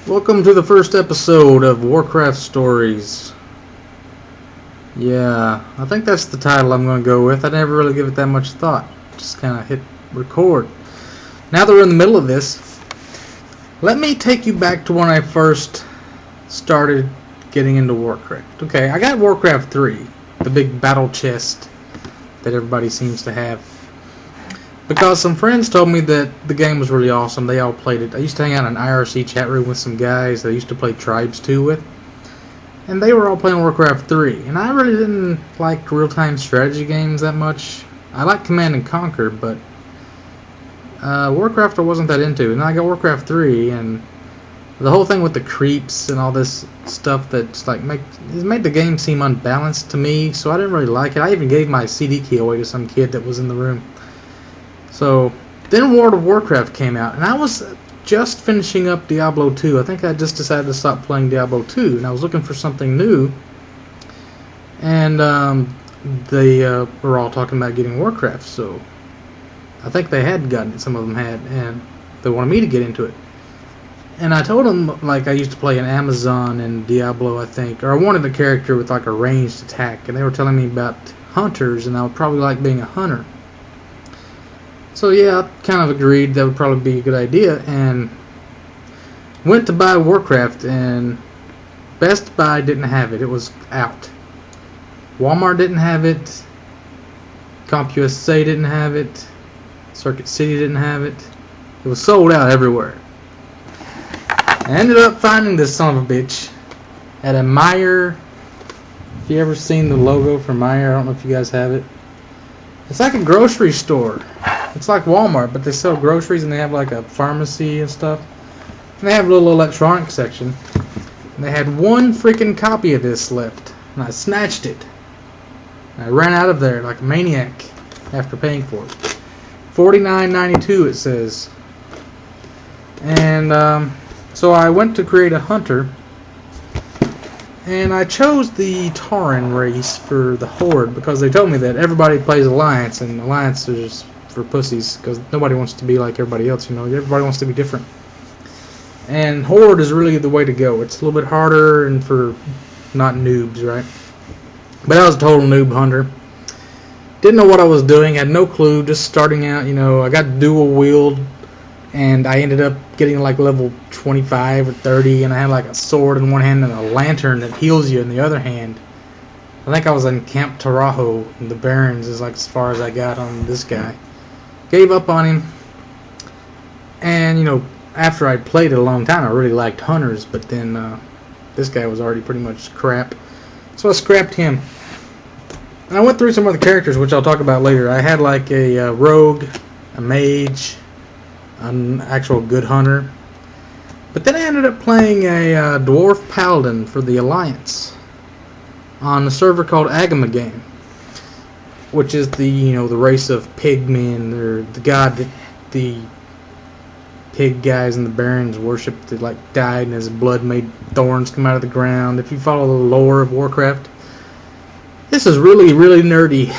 Welcome to the first episode of Warcraft Stories. Yeah, I think that's the title I'm going to go with. I never really give it that much thought. Just kind of hit record. Now that we're in the middle of this, let me take you back to when I first started getting into Warcraft. Okay, I got Warcraft 3, the big battle chest that everybody seems to have. Because some friends told me that the game was really awesome. They all played it. I used to hang out in an IRC chat room with some guys that I used to play Tribes 2 with. And they were all playing Warcraft 3. And I really didn't like real-time strategy games that much. I like Command & Conquer, but Warcraft I wasn't that into. And then I got Warcraft 3, and the whole thing with the creeps and all this stuff that's like it made the game seem unbalanced to me, so I didn't really like it. I even gave my CD key away to some kid that was in the room. So, then World of Warcraft came out, and I was just finishing up Diablo 2. I think I just decided to stop playing Diablo 2, and I was looking for something new. And they were all talking about getting Warcraft, so I think they had gotten it, some of them had, and they wanted me to get into it. And I told them, like, I used to play an Amazon and Diablo, I think, or I wanted a character with, like, a ranged attack, and they were telling me about hunters, and I would probably like being a hunter. So yeah, I kind of agreed that would probably be a good idea, and went to buy Warcraft, and Best Buy didn't have it. It was out. Walmart didn't have it. CompUSA didn't have it. Circuit City didn't have it. It was sold out everywhere. I ended up finding this son of a bitch at a Meijer. If you ever seen the logo for Meijer, I don't know if you guys have it. It's like a grocery store. It's like Walmart, but they sell groceries and they have like a pharmacy and stuff. And they have a little electronics section. And they had one freaking copy of this left. And I snatched it. And I ran out of there like a maniac after paying for it. $49.92 it says. And so I went to create a hunter. And I chose the Tauren race for the Horde because they told me that everybody plays Alliance, and Alliance is just for pussies because nobody wants to be like everybody else, you know. Everybody wants to be different. And Horde is really the way to go. It's a little bit harder and for not noobs, right? But I was a total noob hunter. Didn't know what I was doing, had no clue, just starting out, you know. I got dual wield, and I ended up getting like level 25 or 30, and I had like a sword in one hand and a lantern that heals you in the other hand. I think I was in Camp Tarajo, and the Barrens is like as far as I got on this guy. Gave up on him, and you know, after I played it a long time, I really liked hunters, but then this guy was already pretty much crap, so I scrapped him. And I went through some other characters, which I'll talk about later. I had like a rogue, a mage, an actual good hunter. But then I ended up playing a dwarf paladin for the Alliance on a server called Agama Game, which is the race of pigmen, or the god that the pig guys and the barons worshipped that like died and his blood made thorns come out of the ground. If you follow the lore of Warcraft, this is really, really nerdy.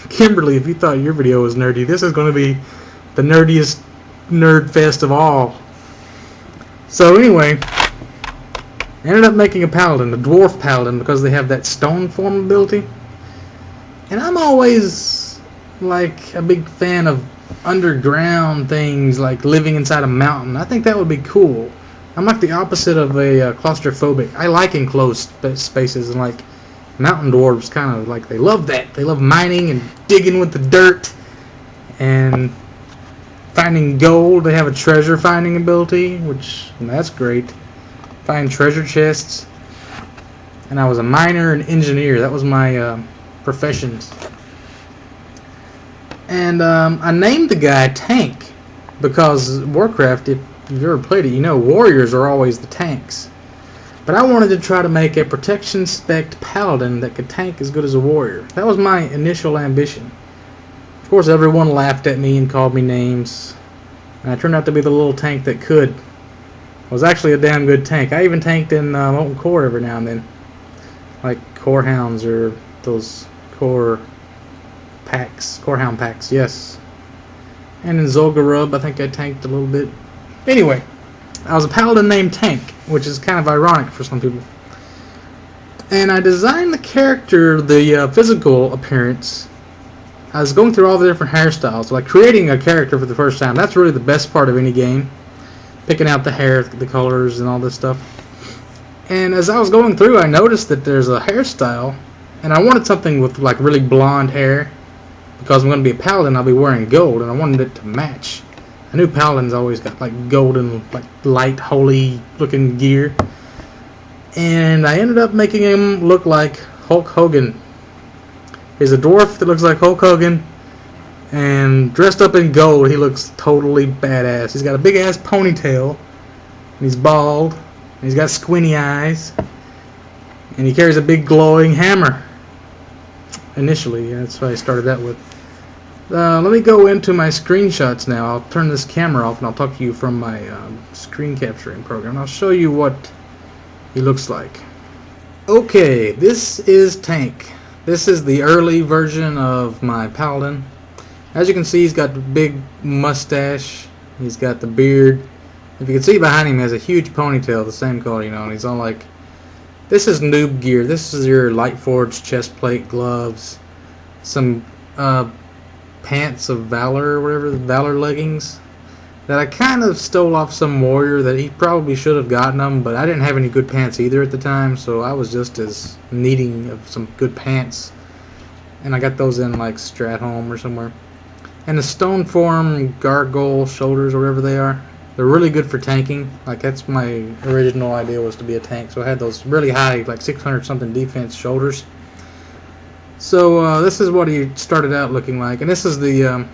Kimberly, if you thought your video was nerdy, this is going to be the nerdiest nerd fest of all. So anyway, I ended up making a paladin, a dwarf paladin, because they have that stone form ability. And I'm always like a big fan of underground things, like living inside a mountain. I think that would be cool. I'm like the opposite of a claustrophobic. I like enclosed spaces, and like mountain dwarves kind of like, they love that. They love mining and digging with the dirt and finding gold. They have a treasure finding ability, which that's great. Find treasure chests. And I was a miner and engineer. That was my professions. And I named the guy Tank because Warcraft, if you've ever played it, you know warriors are always the tanks. But I wanted to try to make a protection spec paladin that could tank as good as a warrior. That was my initial ambition. Of course, everyone laughed at me and called me names, and I turned out to be the little tank that could. I was actually a damn good tank. I even tanked in Molten Core every now and then, like core hounds or those core packs, corehound packs. Yes. And in Zul'Gurub, I think I tanked a little bit. Anyway, I was a paladin named Tank, which is kind of ironic for some people. And I designed the character, the physical appearance. I was going through all the different hairstyles, like creating a character for the first time. That's really the best part of any game. Picking out the hair, the colors, and all this stuff. And as I was going through, I noticed that there's a hairstyle, and I wanted something with like really blonde hair, because I'm going to be a paladin. I'll be wearing gold, and I wanted it to match. I knew paladins always got like golden, like light, holy looking gear. And I ended up making him look like Hulk Hogan. He's a dwarf that looks like Hulk Hogan, and dressed up in gold, he looks totally badass. He's got a big ass ponytail, and he's bald, and he's got squinty eyes, and he carries a big glowing hammer. Initially, that's what I started out with. Let me go into my screenshots now. I'll turn this camera off and I'll talk to you from my screen capturing program. I'll show you what he looks like. Okay, this is Tank. This is the early version of my paladin. As you can see, he's got the big mustache. He's got the beard. If you can see behind him, he has a huge ponytail, the same color, you know, and he's all like, this is noob gear. This is your light forged chest plate, gloves, some pants of valor or whatever, the valor leggings that I kind of stole off some warrior that he probably should have gotten them, but I didn't have any good pants either at the time, so I was just as needing of some good pants, and I got those in like Stratholme or somewhere. And the stone form gargoyle shoulders or whatever they are, they're really good for tanking. Like, that's my original idea, was to be a tank, so I had those really high, like 600 something defense shoulders. So this is what he started out looking like, and this is the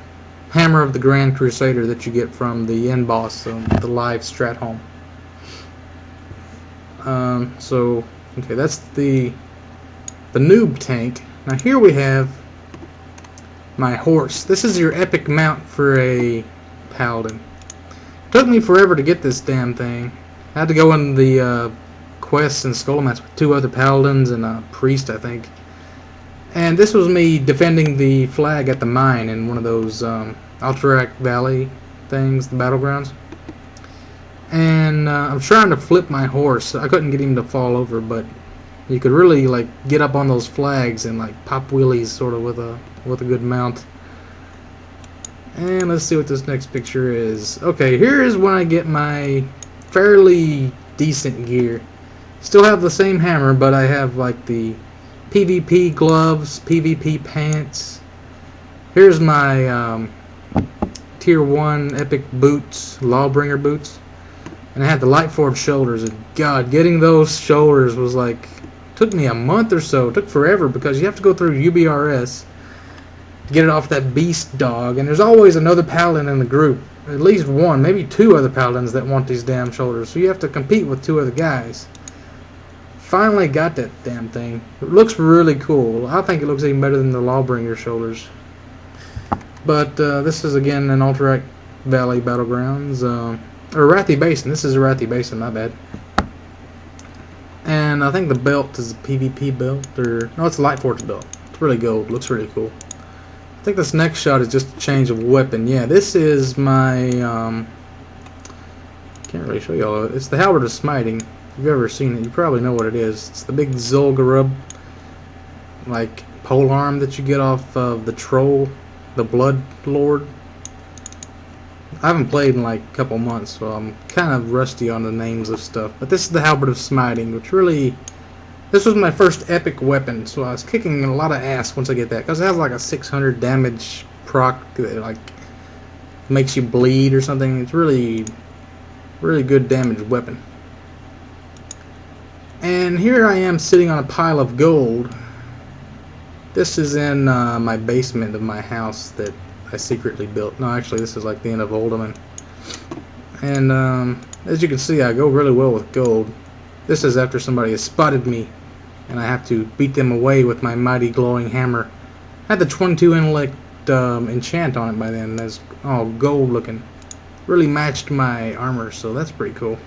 hammer of the Burning Crusader that you get from the end boss, the live Stratholme. So okay, that's the noob tank. Now here we have my horse. This is your epic mount for a paladin. Took me forever to get this damn thing. I had to go in the quests and Skull Mats with 2 other paladins and a priest, I think. And this was me defending the flag at the mine in one of those Alterac Valley things, the battlegrounds. And I'm trying to flip my horse. I couldn't get him to fall over, but you could really like get up on those flags and like pop wheelies sort of with a good mount. And let's see what this next picture is. Okay, here is when I get my fairly decent gear. Still have the same hammer, but I have like the PvP gloves, PvP pants. Here's my tier 1 epic boots, Lawbringer boots. And I had the Lightforged shoulders, and God, getting those shoulders was like, took me a month or so. It took forever because you have to go through UBRS to get it off that beast dog, and there's always another paladin in the group. At least one, maybe 2 other paladins that want these damn shoulders, so you have to compete with 2 other guys. Finally got that damn thing. It looks really cool. I think it looks even better than the Lawbringer shoulders. But this is again an Alterac Valley Battlegrounds, or Arathi Basin. This is Arathi Basin, my bad. And I think the belt is a PvP belt, or no, it's a Lightforged belt. It's really gold. Looks really cool. I think this next shot is just a change of weapon. Yeah, this is my can't really show y'all. It's the Halberd of Smiting. If you've ever seen it, you probably know what it is. It's the big Zul'Gurub, like polearm that you get off of the troll, the Blood Lord. I haven't played in like a couple months, so I'm kind of rusty on the names of stuff. But this is the Halberd of Smiting, which really, this was my first epic weapon, so I was kicking a lot of ass once I get that, because it has like a 600 damage proc that like makes you bleed or something. It's really good damage weapon. And here I am sitting on a pile of gold. This is in my basement of my house that I secretly built. No, actually, this is like the end of Uldaman. And as you can see, I go really well with gold. This is after somebody has spotted me, and I have to beat them away with my mighty glowing hammer. I had the 22 intellect enchant on it by then. That's all gold looking. Really matched my armor, so that's pretty cool.